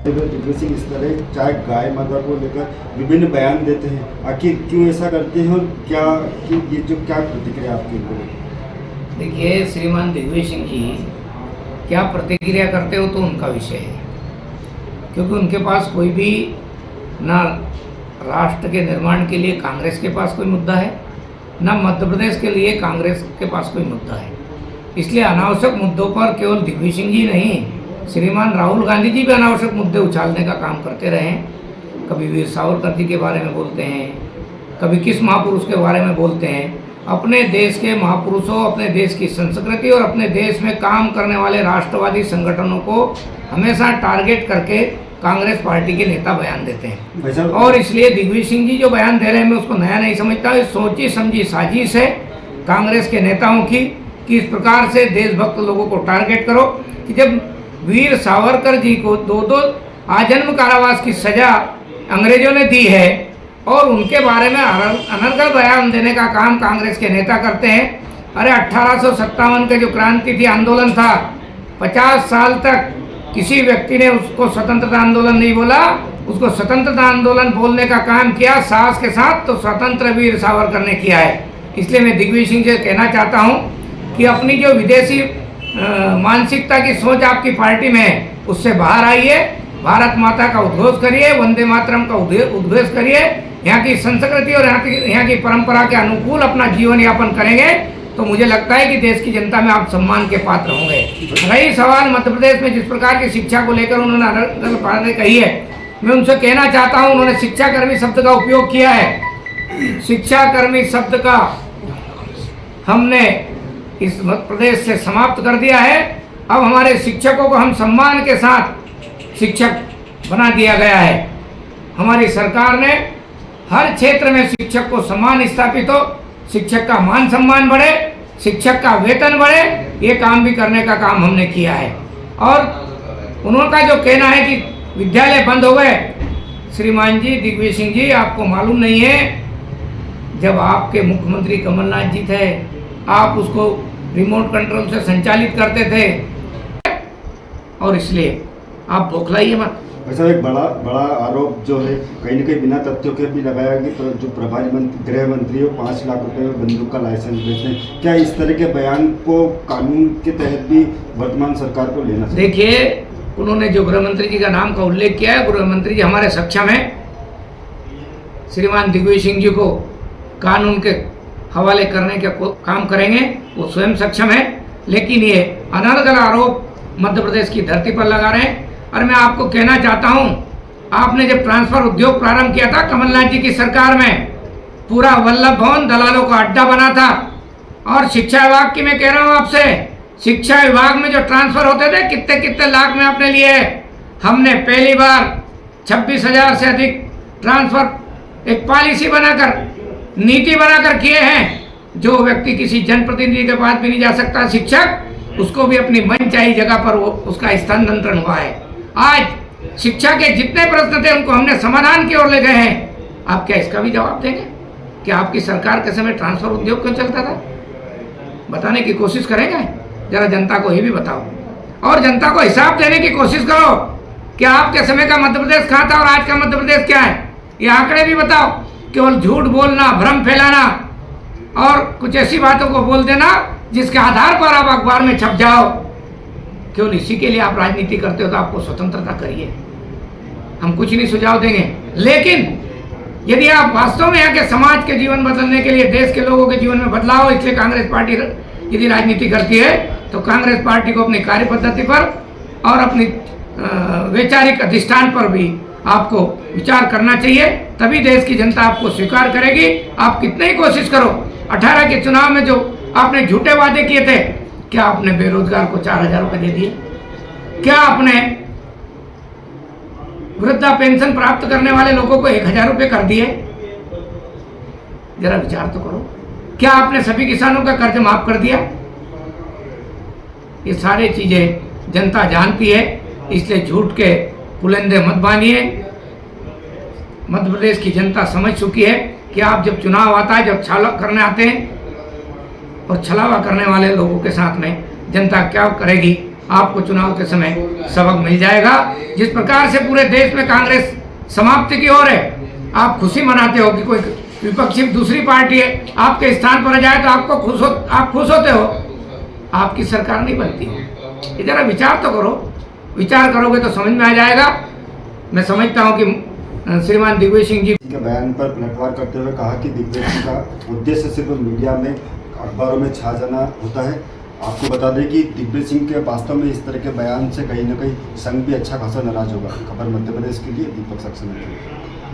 दिग्विजय सिंह इस तरह चाहे गाय माता को लेकर विभिन्न बयान देते हैं, आखिर क्यों ऐसा करते हैं और क्या कि ये जो क्या प्रतिक्रिया आपकी को? देखिए, श्रीमान दिग्विजय सिंह जी क्या प्रतिक्रिया करते हो तो उनका विषय है, क्योंकि उनके पास कोई भी ना राष्ट्र के निर्माण के लिए कांग्रेस के पास कोई मुद्दा है, ना मध्य प्रदेश के लिए कांग्रेस के पास कोई मुद्दा है। इसलिए अनावश्यक मुद्दों पर केवल दिग्विजय सिंह जी नहीं, श्रीमान राहुल गांधी जी भी अनावश्यक मुद्दे उछालने का काम करते रहे। कभी वीर सावरकर जी के बारे में बोलते हैं, कभी किस महापुरुष के बारे में बोलते हैं। अपने देश के महापुरुषों, अपने देश की संस्कृति और अपने देश में काम करने वाले राष्ट्रवादी संगठनों को हमेशा टारगेट करके कांग्रेस पार्टी के नेता बयान देते हैं। और इसलिए दिग्विजय सिंह जी जो बयान दे रहे हैं, मैं उसको नया नहीं समझता। ये सोची समझी साजिश है कांग्रेस के नेताओं की कि इस प्रकार से देशभक्त लोगों को टारगेट करो कि जब वीर सावरकर जी को 2 आजन्म कारावास की सजा अंग्रेजों ने दी है और उनके बारे में अनर्गल बयान देने का काम कांग्रेस के नेता करते हैं। अरे 1857 के जो क्रांति थी, आंदोलन था, 50 साल तक किसी व्यक्ति ने उसको स्वतंत्रता आंदोलन नहीं बोला, उसको स्वतंत्रता आंदोलन बोलने का काम किया साहस के साथ तो स्वतंत्र वीर सावरकर ने किया है। इसलिए मैं दिग्विजय सिंह से कहना चाहता हूँ कि अपनी जो विदेशी मानसिकता की सोच आपकी पार्टी में है, उससे बाहर आइए, भारत माता का उद्घोष करिए, वंदे मातरम का उद्घोष करिए, यहाँ की संस्कृति और यहाँ की परंपरा के अनुकूल अपना जीवन यापन करेंगे तो मुझे लगता है कि देश की जनता में आप सम्मान के पात्र होंगे। रही सवाल मध्य प्रदेश में जिस प्रकार की शिक्षा को लेकर उन्होंने अलग बातें कही है, मैं उनसे कहना चाहता हूँ, उन्होंने शिक्षाकर्मी शब्द का उपयोग किया है। शिक्षाकर्मी शब्द का हमने इस मध्य प्रदेश से समाप्त कर दिया है। अब हमारे शिक्षकों को हम सम्मान के साथ शिक्षक बना दिया गया है। हमारी सरकार ने हर क्षेत्र में शिक्षक को सम्मान स्थापित हो, शिक्षक का मान सम्मान बढ़े, शिक्षक का वेतन बढ़े, ये काम भी करने का काम हमने किया है। और उनका जो कहना है कि विद्यालय बंद हो गए, श्रीमान जी दिग्विजय सिंह जी, आपको मालूम नहीं है, जब आपके मुख्यमंत्री कमलनाथ जी थे, आप उसको रिमोट कंट्रोल से संचालित करते थे और इसलिए आप बौखलाइए मत। ऐसा एक बड़ा आरोप जो है कहीं न कहीं बिना तथ्यों के भी लगाया कि जो प्रभारी गृह मंत्री हो 5 लाख रुपए में बंदूक का लाइसेंस देते हैं। क्या इस तरह के बयान को कानून के तहत भी वर्तमान सरकार को लेना चाहिए? देखिए, उन्होंने जो गृह मंत्री जी का नाम का उल्लेख किया है, गृह मंत्री जी हमारे सक्षम है। श्रीमान दिग्विजय सिंह जी को कानून के हवाले करने का काम करेंगे, वो स्वयं सक्षम है। लेकिन ये अनर्गल आरोप मध्य प्रदेश की धरती पर लगा रहे हैं। और मैं आपको कहना चाहता हूं, आपने जब ट्रांसफर उद्योग प्रारंभ किया था कमलनाथ जी की सरकार में, पूरा वल्लभ भवन दलालों का अड्डा बना था। और शिक्षा विभाग की मैं कह रहा हूं आपसे, शिक्षा विभाग में जो ट्रांसफर होते थे कितने कितने लाख में आपने लिए। हमने पहली बार 26,000 से अधिक ट्रांसफर एक पॉलिसी बनाकर, नीति बनाकर किए हैं। जो व्यक्ति किसी जनप्रतिनिधि के पास भी नहीं जा सकता, शिक्षक, उसको भी अपनी मनचाही जगह पर वो उसका स्थानांतरण हुआ है। आज शिक्षा के जितने प्रश्न थे उनको हमने समाधान की ओर ले गए हैं। आप क्या इसका भी जवाब देंगे कि आपकी सरकार के समय ट्रांसफर उद्योग क्यों चलता था? बताने की कोशिश करेंगे? जरा जनता को ये भी बताओ और जनता को हिसाब देने की कोशिश करो कि आपके समय का मध्य प्रदेश कहाँ था और आज का मध्य प्रदेश क्या है। ये आंकड़े भी बताओ। केवल झूठ बोलना, भ्रम फैलाना और कुछ ऐसी बातों को बोल देना जिसके आधार पर आप अखबार में छप जाओ, केवल इसी के लिए आप राजनीति करते हो तो आपको स्वतंत्रता करिए, हम कुछ नहीं सुझाव देंगे। लेकिन यदि आप वास्तव में यहाँ के समाज के जीवन बदलने के लिए, देश के लोगों के जीवन में बदलाव, इसलिए कांग्रेस पार्टी यदि राजनीति करती है तो कांग्रेस पार्टी को अपनी कार्य पद्धति पर और अपनी वैचारिक अधिष्ठान पर भी आपको विचार करना चाहिए, तभी देश की जनता आपको स्वीकार करेगी। आप कितने ही कोशिश करो, 18 के चुनाव में जो आपने झूठे वादे किए थे, क्या आपने बेरोजगार को 4,000 रुपए दे दिए? क्या आपने वृद्धा पेंशन प्राप्त करने वाले लोगों को 1,000 रुपए कर दिए? जरा विचार तो करो। क्या आपने सभी किसानों का कर्ज माफ कर दिया? ये सारी चीजें जनता जानती है, इसलिए झूठ के पुलिंदे मत बानिए। मध्य प्रदेश की जनता समझ चुकी है कि आप जब चुनाव आता है, जब छाला करने आते हैं और छलावा करने वाले लोगों के साथ में जनता क्या करेगी, आपको चुनाव के समय सबक मिल जाएगा। जिस प्रकार से पूरे देश में कांग्रेस समाप्ति की ओर है, आप खुशी मनाते हो कि कोई विपक्षी दूसरी पार्टी है आपके स्थान पर जाए तो आप खुश होते हो। आपकी सरकार नहीं बनती। इधर विचार तो करो, विचार करोगे तो समझ में आ जाएगा। मैं समझता हूँ कि श्रीमान दिग्विजय सिंह जी के बयान पर पलटवार करते हुए कहा कि दिग्विजय सिंह का उद्देश्य सिर्फ मीडिया में, अखबारों में छा जाना होता है। आपको बता दें कि दिग्विजय सिंह के वास्तव में इस तरह के बयान से कहीं ना कहीं संघ भी अच्छा खासा नाराज होगा। खबर मध्य प्रदेश के लिए दीपक सक्सेना।